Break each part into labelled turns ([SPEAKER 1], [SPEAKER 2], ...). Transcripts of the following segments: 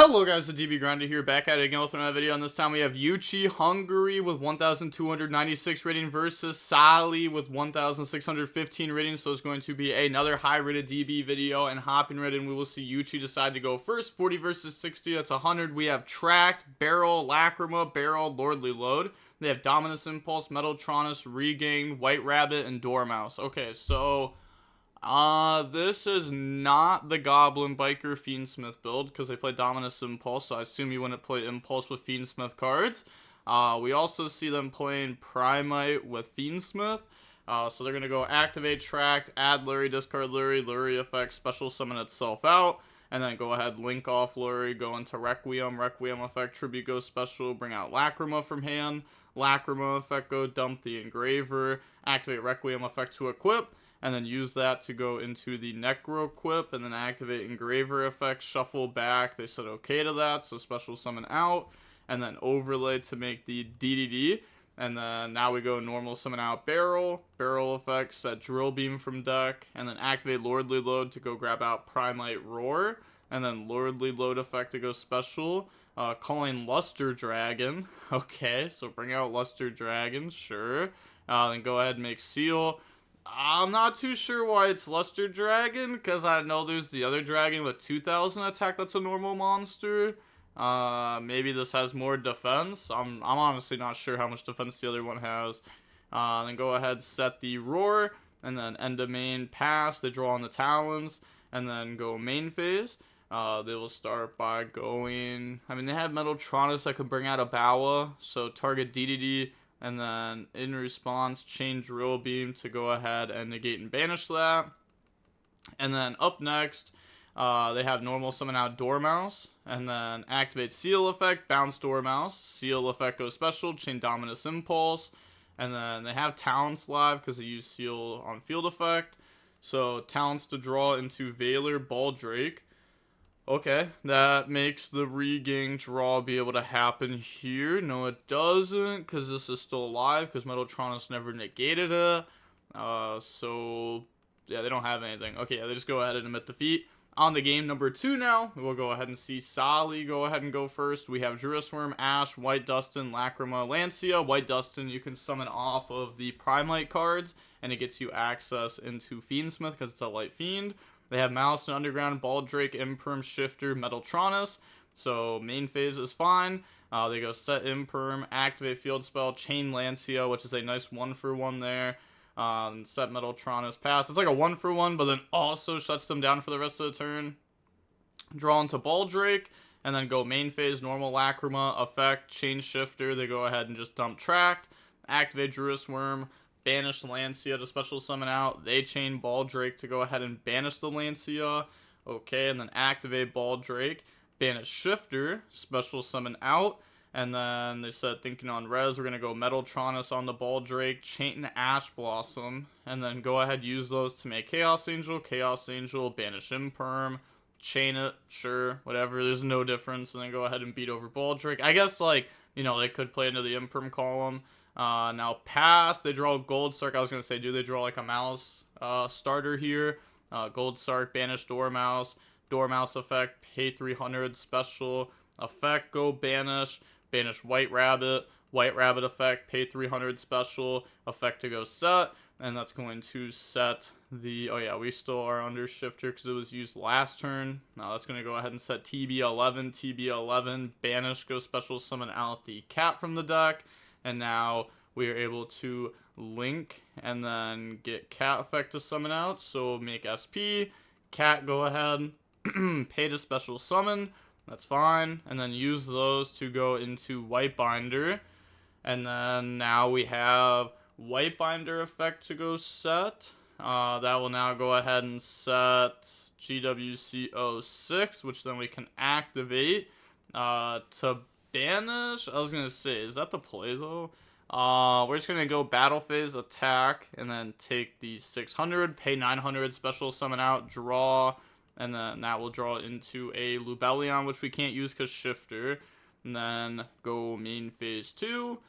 [SPEAKER 1] Hello guys, the DB Grinder here, back at it again with another video, and this time we have Yuchi Hungary with 1,296 rating versus Sally with 1,615 rating, so it's going to be another high rated DB video, and hopping right in, we will see Yuchi decide to go first. 40 versus 60, that's 100. We have Tracked, Barrel, Lacrima, Barrel, Lordly Load. They have Dominus Impulse, Metaltronus, Regain, White Rabbit, and Dormouse. Okay, so this is not the Goblin Biker Fiendsmith build, because they play Dominus Impulse, so I assume you wouldn't play Impulse with Fiendsmith cards. We also see them playing Primite with Fiendsmith. So they're going to go Activate, Tract, add Lurie, discard Lurie, Lurie effect, special summon itself out, and then go ahead, link off Lurie, go into Requiem, Requiem effect, Tribute go special, bring out Lacrima from hand, Lacrima effect, go dump the Engraver, activate Requiem effect to equip, and then use that to go into the Necro equip, and then activate Engraver effect, shuffle back. They said okay to that, so special summon out, and then overlay to make the DDD. And then now we go normal summon out Barrel, Barrel effect, set Drill Beam from deck, and then activate Lordly Load to go grab out Primite Roar, and then Lordly Load effect to go special, calling Luster Dragon. Okay, so bring out Luster Dragon, sure. Then go ahead and make Seal. I'm not too sure why it's Luster Dragon, because I know there's the other dragon with 2,000 attack that's a normal monster. Maybe this has more defense. I'm honestly not sure how much defense the other one has. Then go ahead, set the Roar, and then end of main pass. They draw on the Talons, and then go main phase. They will start by going... I mean, they have Metaltronus that can bring out a Bawa, so target DDD, and then in response, chain Drill Beam to go ahead and negate and banish that. And then up next, they have normal summon out Dormouse, and then activate Seal effect, bounce Dormouse, Seal effect goes special, chain Dominus Impulse, and then they have Talents live because they use Seal on field effect. So Talents to draw into Veiler, Baldrake. Okay, that makes the Regain draw be able to happen here. No, it doesn't, because this is still alive, because Metaltronus never negated it. So, yeah, they don't have anything. Okay, yeah, they just go ahead and admit defeat. On to game number 2 now, we'll go ahead and see Sally go ahead and go first. We have Druisworm, Ash, White Dustin, Lacrima, Lancia. White Dustin you can summon off of the Primite cards, and it gets you access into Fiendsmith, because it's a light fiend. They have Maliss and Underground, Baldrake, Imperm, Shifter, Metaltronus. So main phase is fine. They go set Imperm, activate field spell, chain Lancia, which is a nice 1-for-1 there. Set Metaltronus, pass. It's like a 1-for-1, but then also shuts them down for the rest of the turn. Draw into Baldrake, and then go main phase, normal Lacrima, effect, chain Shifter. They go ahead and just dump Tract, activate Druisworm, banish Lancia to special summon out. They chain Baldrake to go ahead and banish the Lancia. Okay, and then activate Baldrake, banish Shifter, special summon out. And then they said, thinking on res, we're going to go Metaltronus on the Baldrake, chain Ash Blossom, and then go ahead use those to make Chaos Angel, banish Imperm, chain it, sure, whatever, there's no difference, and then go ahead and beat over Baldrake. I guess, like, you know, they could play into the Imperm column. Now pass, they draw Gold Sark. I was going to say, do they draw like a Maliss starter here? Gold Sark, banish Dormouse, Dormouse effect, pay 300, special effect, go banish, banish White Rabbit effect, pay 300, special effect to go set, and that's going to set the, oh yeah, we still are under Shifter because it was used last turn. Now that's going to go ahead and set TB11, banish, go special summon out the cat from the deck. And now we are able to link and then get cat effect to summon out. So make SP, cat go ahead, pay to special summon. That's fine. And then use those to go into White Binder. And then now we have White Binder effect to go set. That will now go ahead and set GWC06, which then we can activate to banish. I was gonna say, is that the play though? We're just gonna go battle phase, attack, and then take the 600, pay 900, special summon out, draw, and then that will draw into a Lubellion, which we can't use because Shifter. And then go main phase 2,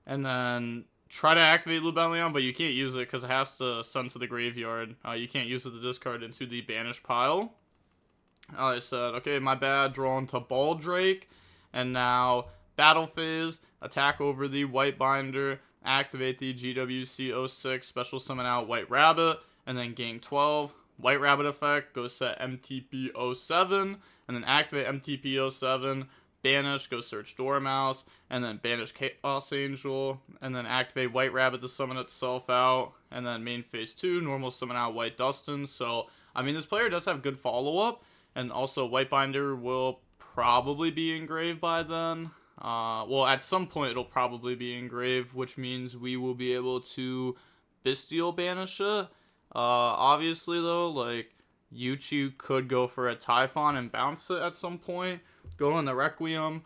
[SPEAKER 1] and then try to activate Lubellion, but you can't use it because it has to send to the graveyard. You can't use it to discard into the banish pile. I said, okay, my bad, draw into Baldrake. And now, battle phase, attack over the White Binder, activate the GWC06, special summon out White Rabbit, and then gain 12. White Rabbit effect, go set MTP07, and then activate MTP07, banish, go search Dormouse, and then banish Chaos Angel, and then activate White Rabbit to summon itself out, and then main phase 2, normal summon out White Dustin. So, I mean, this player does have good follow-up, and also White Binder will probably be engraved by then. Well, at some point it'll probably be engraved, which means we will be able to Bestial banish it. Obviously though, like, Yuchi could go for a Typhon and bounce it at some point. Go in the Requiem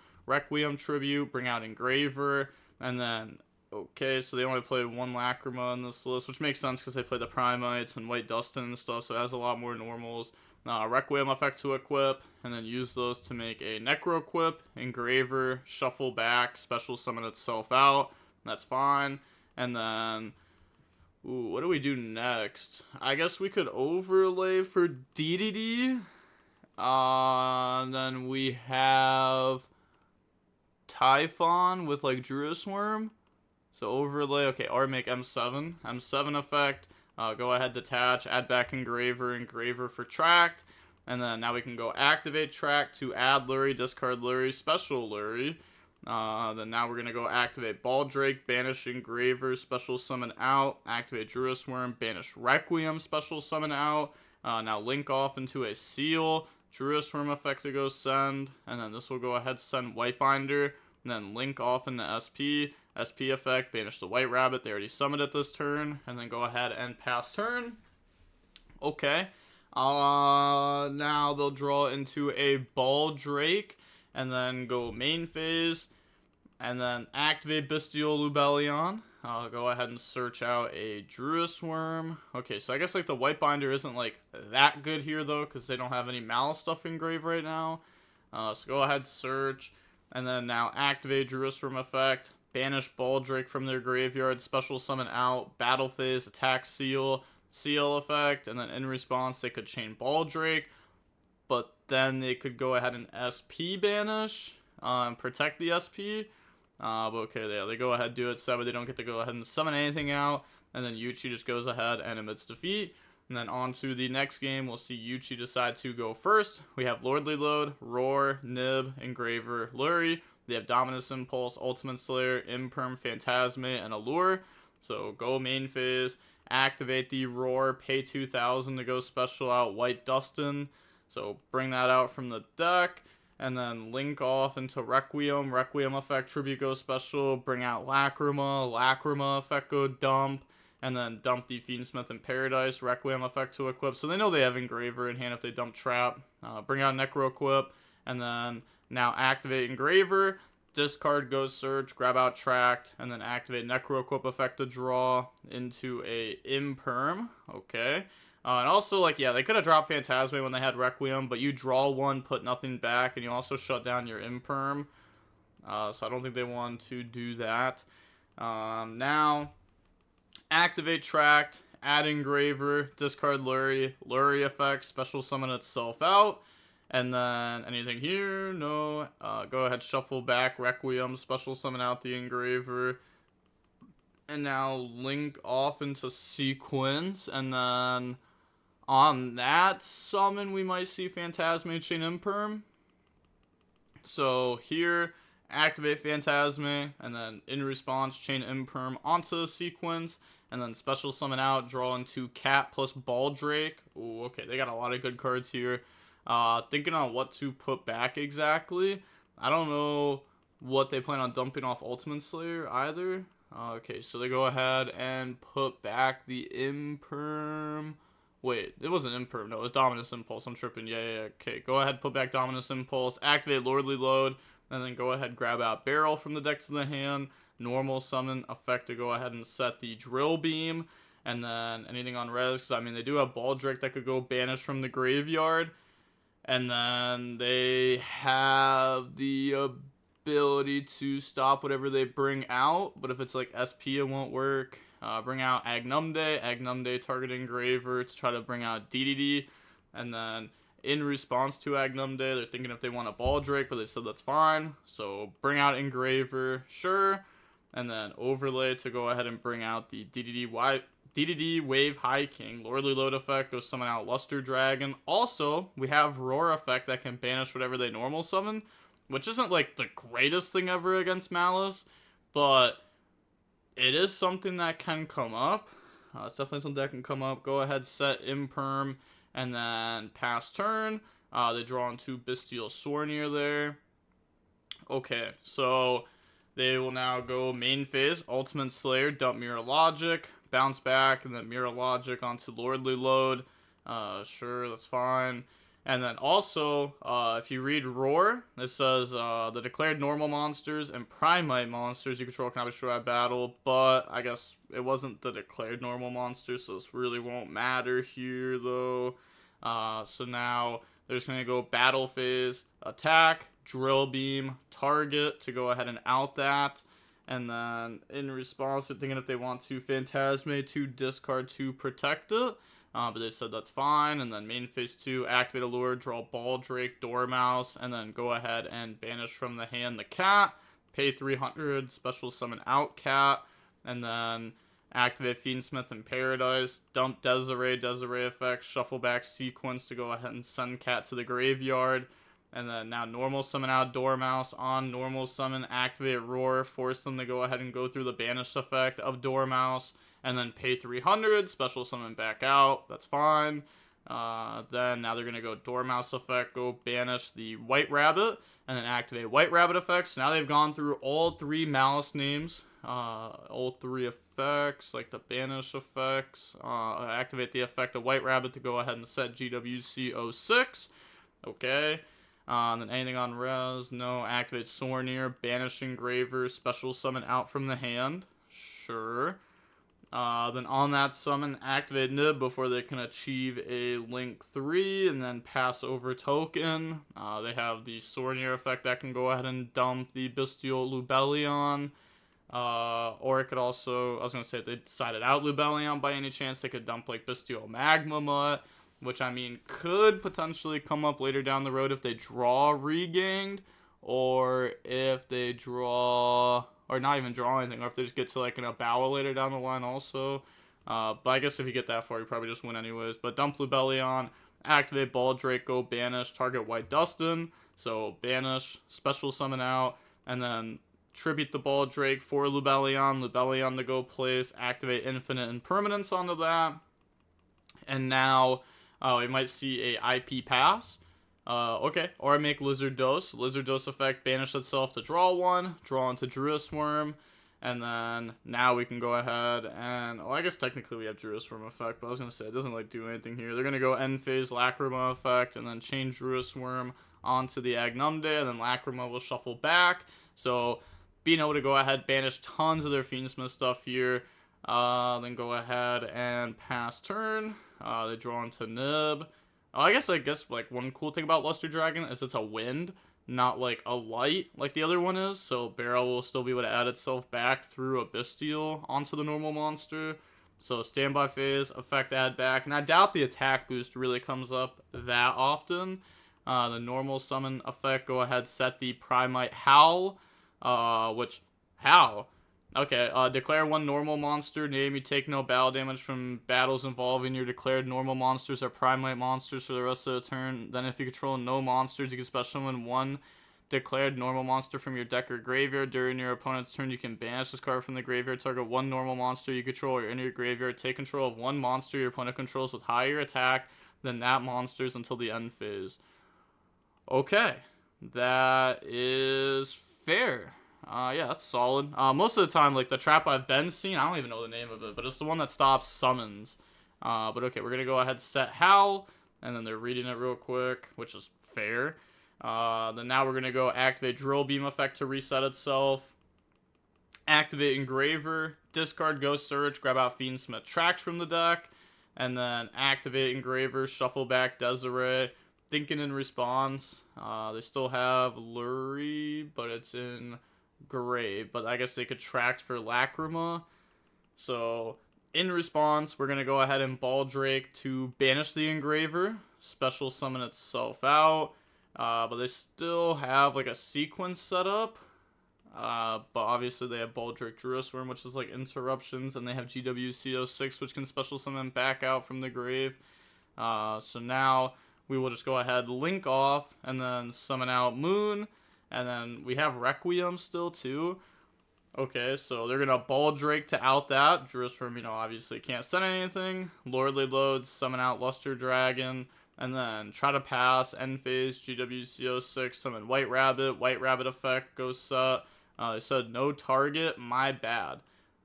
[SPEAKER 1] Tribute, bring out Engraver, and then, okay, so they only play one Lacrima in this list, which makes sense because they play the Primites and White Dustin and stuff, so it has a lot more normals. Requiem effect to equip, and then use those to make a Necro equip, Engraver, shuffle back, special summon itself out. That's fine. And then, ooh, what do we do next? I guess we could overlay for DDD. Then we have Typhon with like Druid Worm. So overlay, okay, or make M7. M7 effect. Go ahead, detach, add back Engraver for Tract, and then now we can go activate Tract to add Lurie, discard Lurie, special Lurie. Then now we're going to go activate Baldrake, banish Engraver, special summon out, activate Druid Worm, banish Requiem, special summon out. Now link off into a Seal, Druid Worm effect to go send, and then this will go ahead, send White Binder, and then link off into SP. SP effect, banish the White Rabbit. They already summoned it this turn. And then go ahead and pass turn. Okay. Now they'll draw into a Baldrake. And then go main phase. And then activate Bestial Lubellion. Go ahead and search out a Druid Worm. Okay, so I guess like the White Binder isn't like that good here though, because they don't have any Maliss stuff engraved right now. So go ahead, search. And then now activate Druid Worm effect. Banish Baldrake from their graveyard, special summon out, battle phase, attack Seal effect, and then in response they could chain Baldrake, but then they could go ahead and SP banish, and protect the SP, but okay, yeah, they go ahead, do it, so they don't get to go ahead and summon anything out, and then Yuchi just goes ahead and admits defeat. And then on to the next game, we'll see Yuchi decide to go first. We have Lordly Load, Roar, Nib, Engraver, Lurie. They have Dominus Impulse, Ultimate Slayer, Imperm, Fiendsmith, and Allure. So go main phase, activate the Roar, pay 2,000 to go special out White Dustin. So bring that out from the deck, and then link off into Requiem. Requiem effect, Tribute go special, bring out Lacrima effect go dump, and then dump the Fiendsmith in Paradise. Requiem effect to equip. So they know they have Engraver in hand if they dump Trap. Bring out Necro equip, and then now activate Engraver, discard Go Search, grab out Tract, and then activate Necro Equip effect to draw into a Imperm. Okay. And also, like, yeah, they could have dropped Phantasme when they had Requiem, but you draw one, put nothing back, and you also shut down your Imperm. So I don't think they want to do that. Now, activate Tract, add Engraver, discard Lurie effect, special summon itself out. And then anything here? No. Go ahead, shuffle back Requiem, special summon out the Engraver. And now link off into Sequence. And then on that summon, we might see Phantasme chain Imperm. So here, activate Phantasme, and then in response, chain Imperm onto the Sequence. And then special summon out, draw into Cat plus Baldrake. Ooh, okay, they got a lot of good cards here. Thinking on what to put back exactly. I don't know what they plan on dumping off Ultimate Slayer either. Okay, so they go ahead and put back the Imperm. Wait, it wasn't Imperm. No, it was Dominus Impulse. I'm tripping. Yeah. Okay, go ahead, put back Dominus Impulse. Activate Lordly Load. And then go ahead, grab out Barrel from the deck to the hand. Normal summon effect to go ahead and set the Drill Beam. And then anything on res, because I mean, they do have Baldrake that could go banish from the graveyard. And then they have the ability to stop whatever they bring out. But if it's like SP, it won't work. Bring out Agnumde target Engraver to try to bring out DDD. And then in response to Agnum Day. They're thinking if they want a Baldrake, but they said that's fine. So bring out Engraver, sure. And then Overlay to go ahead and bring out the DDD Wave High King. Lordly Load effect, go summon out Luster Dragon. Also, we have Roar effect that can banish whatever they normal summon, which isn't like the greatest thing ever against Maliss, but it is something that can come up. It's definitely something that can come up. Go ahead, set Imperm, and then pass turn. They draw into Bestial Sornier there. Okay, so they will now go main phase, Ultimate Slayer, dump Mirror Logic, bounce back, and then Mirror Logic onto Lordly Load. Sure, that's fine. And then also, if you read Roar, it says the declared normal monsters and Primite monsters you control cannot be destroyed by battle, but I guess it wasn't the declared normal monsters, so this really won't matter here, though. So now they're just going to go battle phase, attack, drill beam, target to go ahead and out that. And then in response, they're thinking if they want to Phantasme to discard to protect it. But they said that's fine. And then main phase 2, activate a lure, draw Baldrake, Dormouse, and then go ahead and banish from the hand the cat. Pay 300, special summon out cat, and then activate Fiendsmith in Paradise, dump Desiree effect, shuffle back sequence to go ahead and send cat to the graveyard. And then now normal summon out Dormouse on normal summon, activate Roar, force them to go ahead and go through the banish effect of Dormouse, and then pay 300, special summon back out, that's fine. Then now they're going to go Dormouse effect, go banish the White Rabbit, and then activate White Rabbit effects. Now they've gone through all 3 Maliss names, all 3 effects, like the banish effects, activate the effect of White Rabbit to go ahead and set GWC 06, okay. Then anything on res, no. Activate Sornier, banish Engraver, special summon out from the hand, sure. Then on that summon, activate Nib before they can achieve a Link 3, and then pass over token. They have the Sornier effect that can go ahead and dump the Bestial Lubellion. Or it could also, I was going to say, if they decided out Lubellion by any chance, they could dump like Bestial Magma Mutt, which I mean could potentially come up later down the road if they draw Regained, or if they draw, or not even draw anything, or if they just get to like an Abawa later down the line also. But I guess if you get that far, you probably just win anyways. But dump Lubellion, activate Baldrake, go banish, target White Dustin. So banish, special summon out, and then tribute the Baldrake for Lubellion to go place, activate Infinite Impermanence onto that. And now we might see a IP pass. Okay, or I make Lizard Dose. Lizard Dose effect, banish itself to draw 1, draw into Druisworm, and then now we can go ahead and, I guess technically we have Druisworm effect, but I was going to say it doesn't like do anything here. They're going to go end phase Lacrima effect, and then change Druisworm onto the Agnum Day, and then Lacrima will shuffle back. So being able to go ahead, banish tons of their Fiendsmith stuff here, then go ahead and pass turn. They draw into Nib. I guess like one cool thing about Luster Dragon is it's a wind, not like a light like the other one is. So Barrel will still be able to add itself back through a Bestial onto the normal monster. So standby phase, effect add back. And I doubt the attack boost really comes up that often. The normal summon effect, go ahead, set the Primite Howl. Which, Howl? Okay, declare 1 normal monster name. You take no battle damage from battles involving your declared normal monsters or Primite monsters for the rest of the turn. Then if you control no monsters, you can special summon 1 declared normal monster from your deck or graveyard. During your opponent's turn, you can banish this card from the graveyard. Target 1 normal monster you control or enter your graveyard. Take control of 1 monster your opponent controls with higher attack than that monster's until the end phase. Okay, that is fair. Yeah, that's solid. Most of the time, like, the trap I've been seeing, I don't even know the name of it, but it's the one that stops summons. But okay, we're going to go ahead and set Howl, and then they're reading it real quick, which is fair. Then now we're going to go activate Drill Beam effect to reset itself. Activate Engraver, discard Ghost Surge, grab out Fiendsmith Tracks from the deck, and then activate Engraver, shuffle back Desiree. Thinking in response, they still have Lurie, but it's in gray, but I guess they could tract for Lacrima. So in response, we're going to go ahead and Baldrake to banish the Engraver. special summon itself out. But they still have like a sequence set up. But obviously they have Baldric Druisworm, which is like interruptions, and they have GWCO6, which can special summon back out from the grave. So now we will just go ahead, link off, and then summon out Moon, and then we have Requiem still too. Okay, so they're gonna Baldric to out that. Druisworm, obviously can't send anything. Lordly Loads, summon out Luster Dragon, and then try to pass, end phase, GWCO6, summon White Rabbit effect, goes set. They said no target, my bad.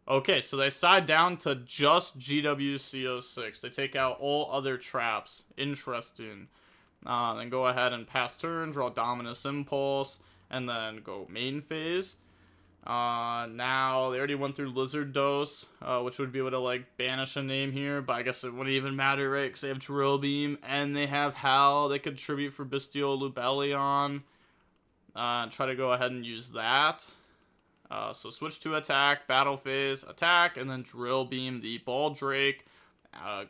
[SPEAKER 1] Okay, so they side down to just GWCO6. They take out all other traps. Interesting. Then go ahead and pass turn, draw Dominus Impulse, and then go main phase. Now they already went through Lizard Dose, which would be able to like banish a name here, but I guess it wouldn't even matter, right? Because they have Drill Beam and they have Howl. They could tribute for Bestial Lubellion. Try to go ahead and use that. So switch to attack, battle phase, attack, and then Drill Beam the Baldric.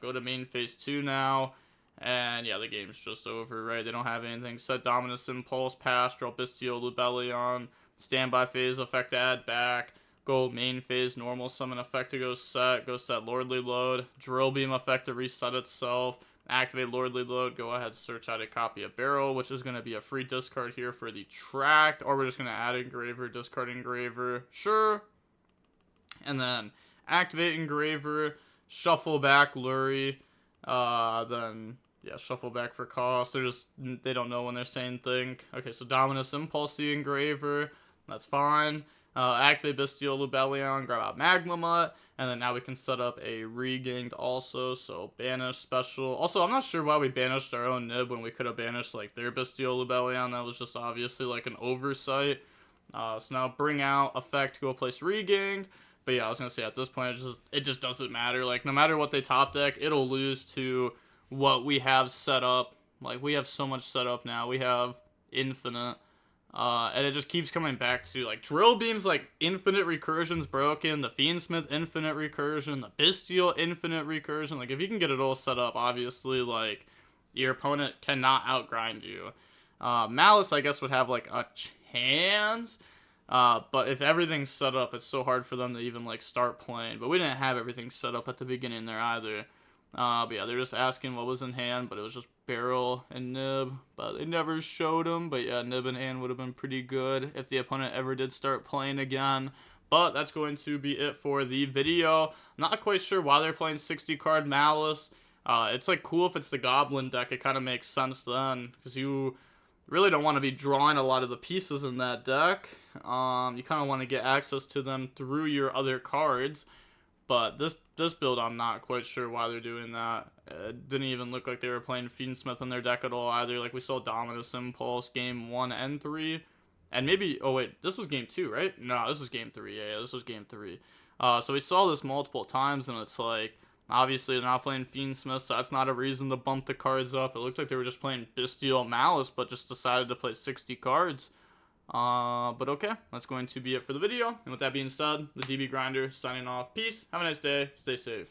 [SPEAKER 1] Go to main phase 2 now. And yeah, the game's just over, right? They don't have anything. Set Dominus Impulse, pass, draw Bestial Lubellion. Standby phase, effect add back. Go main phase, normal summon effect to go set Lordly Load. Drill Beam effect to reset itself. Activate Lordly Load, go ahead, search out a copy of Barrel, which is going to be a free discard here for the Tract, or we're just going to add Engraver, discard Engraver, sure. And then activate Engraver, shuffle back Lurie, then, yeah, shuffle back for cost. They don't know when they're saying think. Okay, so Dominus Impulse the Engraver, that's fine. Activate Bestial Lubellion, grab out Magma Mutt, and then now we can set up a Regained also, so banish special. Also, I'm not sure why we banished our own Nib when we could have banished like their Bestial Lubellion. That was just obviously like an oversight. So now bring out effect, go place Regained. But yeah, I was gonna say at this point it just doesn't matter. Like no matter what they top deck, it'll lose to what we have set up. Like we have so much set up now. We have infinite. And it just keeps coming back to, like, Drill Beam's, like, infinite recursion's broken, the Fiendsmith infinite recursion, the Bestial infinite recursion. Like, if you can get it all set up, obviously, like, your opponent cannot outgrind you. Maliss, I guess, would have, like, a chance, but if everything's set up, it's so hard for them to even, like, start playing. But we didn't have everything set up at the beginning there either. But yeah, they're just asking what was in hand, but it was just Barrel and Nib, but they never showed them. But yeah, Nib in hand would have been pretty good if the opponent ever did start playing again. But that's going to be it for the video. I'm not quite sure why they're playing 60 card Maliss. It's like cool if it's the Goblin deck, it kind of makes sense then, because you really don't want to be drawing a lot of the pieces in that deck. You kind of want to get access to them through your other cards. But this build, I'm not quite sure why they're doing that. It didn't even look like they were playing Fiendsmith in their deck at all either. Like, we saw Dominus Impulse game 1 and 3. And maybe, oh wait, this was game 2, right? No, this was game 3. Yeah, this was game 3. So we saw this multiple times, and it's like, obviously they're not playing Fiendsmith, so that's not a reason to bump the cards up. It looked like they were just playing Bestial Maliss, but just decided to play 60 cards. But okay, that's going to be it for the video. And with that being said, the DB Grinder signing off. Peace, have a nice day, stay safe.